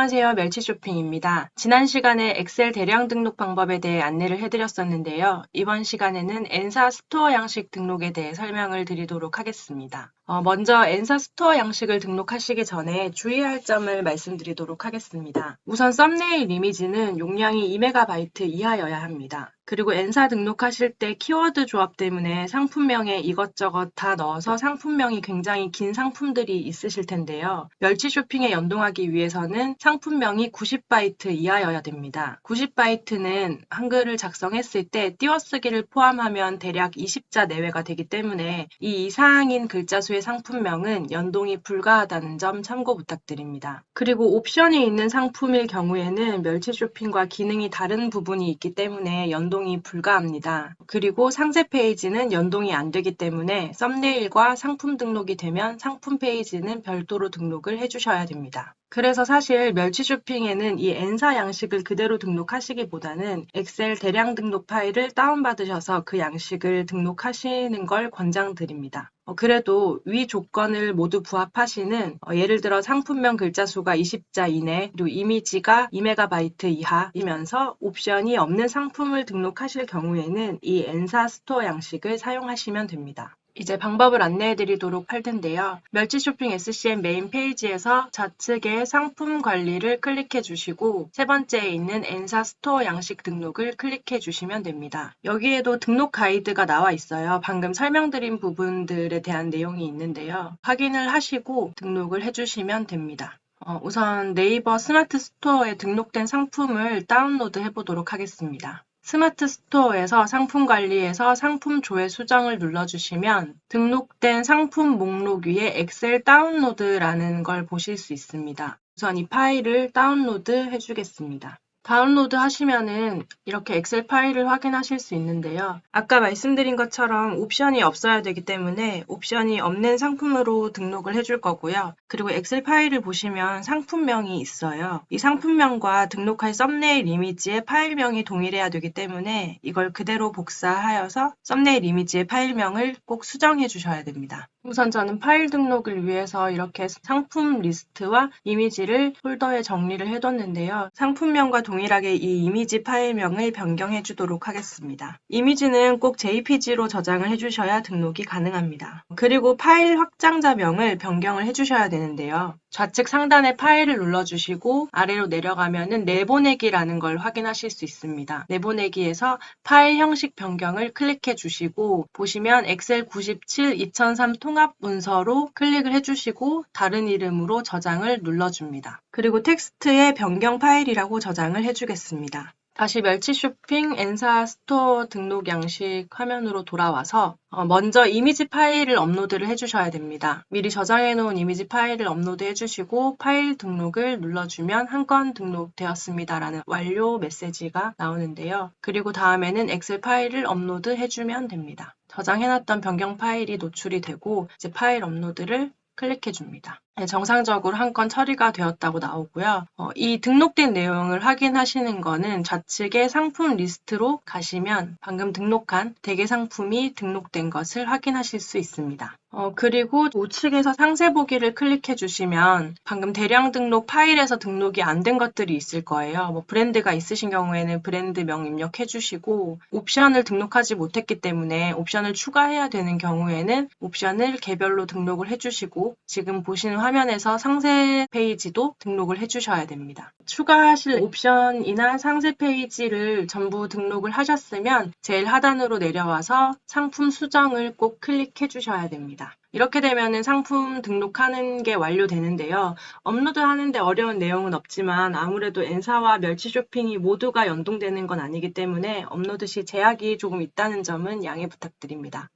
안녕하세요. 멸치쇼핑입니다. 지난 시간에 엑셀 대량 등록 방법에 대해 안내를 해드렸었는데요. 이번 시간에는 엔사 스토어 양식 등록에 대해 설명을 드리도록 하겠습니다. 먼저 엔사 스토어 양식을 등록하시기 전에 주의할 점을 말씀드리도록 하겠습니다. 우선 썸네일 이미지는 용량이 2MB 이하여야 합니다. 그리고 엔사 등록하실 때 키워드 조합 때문에 상품명에 이것저것 다 넣어서 상품명이 굉장히 긴 상품들이 있으실 텐데요. 멸치 쇼핑에 연동하기 위해서는 상품명이 90바이트 이하여야 됩니다. 90바이트는 한글을 작성했을 때 띄어쓰기를 포함하면 대략 20자 내외가 되기 때문에 이 이상인 글자 수의 상품명은 연동이 불가하다는 점 참고 부탁드립니다. 그리고 옵션이 있는 상품일 경우에는 멸치 쇼핑과 기능이 다른 부분이 있기 때문에 연동이 불가합니다. 그리고 상세 페이지는 연동이 안 되기 때문에 썸네일과 상품 등록이 되면 상품 페이지는 별도로 등록을 해주셔야 됩니다. 그래서 사실 멸치 쇼핑에는 이 엔사 양식을 그대로 등록하시기보다는 엑셀 대량 등록 파일을 다운받으셔서 그 양식을 등록하시는 걸 권장드립니다. 그래도 위 조건을 모두 부합하시는 예를 들어 상품명 글자 수가 20자 이내, 그리고 이미지가 2MB 이하이면서 옵션이 없는 상품을 등록하실 경우에는 이 엔사 스토어 양식을 사용하시면 됩니다. 이제 방법을 안내해 드리도록 할 텐데요. 멸치 쇼핑 SCM 메인 페이지에서 좌측에 상품 관리를 클릭해 주시고 세 번째에 있는 엔사 스토어 양식 등록을 클릭해 주시면 됩니다. 여기에도 등록 가이드가 나와 있어요. 방금 설명드린 부분들에 대한 내용이 있는데요. 확인을 하시고 등록을 해 주시면 됩니다. 우선 네이버 스마트 스토어에 등록된 상품을 다운로드 해 보도록 하겠습니다. 스마트 스토어에서 상품 관리에서 상품 조회 수정을 눌러주시면 등록된 상품 목록 위에 엑셀 다운로드라는 걸 보실 수 있습니다. 우선 이 파일을 다운로드 해주겠습니다. 다운로드 하시면은 이렇게 엑셀 파일을 확인하실 수 있는데요. 아까 말씀드린 것처럼 옵션이 없어야 되기 때문에 옵션이 없는 상품으로 등록을 해줄 거고요. 그리고 엑셀 파일을 보시면 상품명이 있어요. 이 상품명과 등록할 썸네일 이미지의 파일명이 동일해야 되기 때문에 이걸 그대로 복사하여서 썸네일 이미지의 파일명을 꼭 수정해 주셔야 됩니다. 우선 저는 파일 등록을 위해서 이렇게 상품 리스트와 이미지를 폴더에 정리를 해뒀는데요. 상품명과 동일하게 이 이미지 파일명을 변경해 주도록 하겠습니다. 이미지는 꼭 JPG로 저장을 해주셔야 등록이 가능합니다. 그리고 파일 확장자명을 변경을 해주셔야 되는데요. 좌측 상단에 파일을 눌러주시고 아래로 내려가면은 내보내기라는 걸 확인하실 수 있습니다. 내보내기에서 파일 형식 변경을 클릭해 주시고 보시면 엑셀 97 2003 통합 문서로 클릭을 해주시고 다른 이름으로 저장을 눌러줍니다. 그리고 텍스트에 변경 파일이라고 저장을 해주겠습니다. 다시 멸치 쇼핑 엔사 스토어 등록 양식 화면으로 돌아와서 먼저 이미지 파일을 업로드를 해주셔야 됩니다. 미리 저장해 놓은 이미지 파일을 업로드 해주시고 파일 등록을 눌러주면 한 건 등록되었습니다라는 완료 메시지가 나오는데요. 그리고 다음에는 엑셀 파일을 업로드 해주면 됩니다. 저장해놨던 변경 파일이 노출이 되고 이제 파일 업로드를 클릭해 줍니다. 정상적으로 한 건 처리가 되었다고 나오고요. 이 등록된 내용을 확인하시는 거는 좌측의 상품 리스트로 가시면 방금 등록한 대개 상품이 등록된 것을 확인하실 수 있습니다. 그리고 우측에서 상세 보기를 클릭해 주시면 방금 대량 등록 파일에서 등록이 안 된 것들이 있을 거예요. 뭐 브랜드가 있으신 경우에는 브랜드명 입력해 주시고 옵션을 등록하지 못했기 때문에 옵션을 추가해야 되는 경우에는 옵션을 개별로 등록을 해 주시고 지금 보시는 화면에서 상세 페이지도 등록을 해주셔야 됩니다. 추가하실 옵션이나 상세 페이지를 전부 등록을 하셨으면 제일 하단으로 내려와서 상품 수정을 꼭 클릭해 주셔야 됩니다. 이렇게 되면 상품 등록하는 게 완료되는데요. 업로드하는데 어려운 내용은 없지만 아무래도 엔사와 멸치 쇼핑이 모두가 연동되는 건 아니기 때문에 업로드 시 제약이 조금 있다는 점은 양해 부탁드립니다.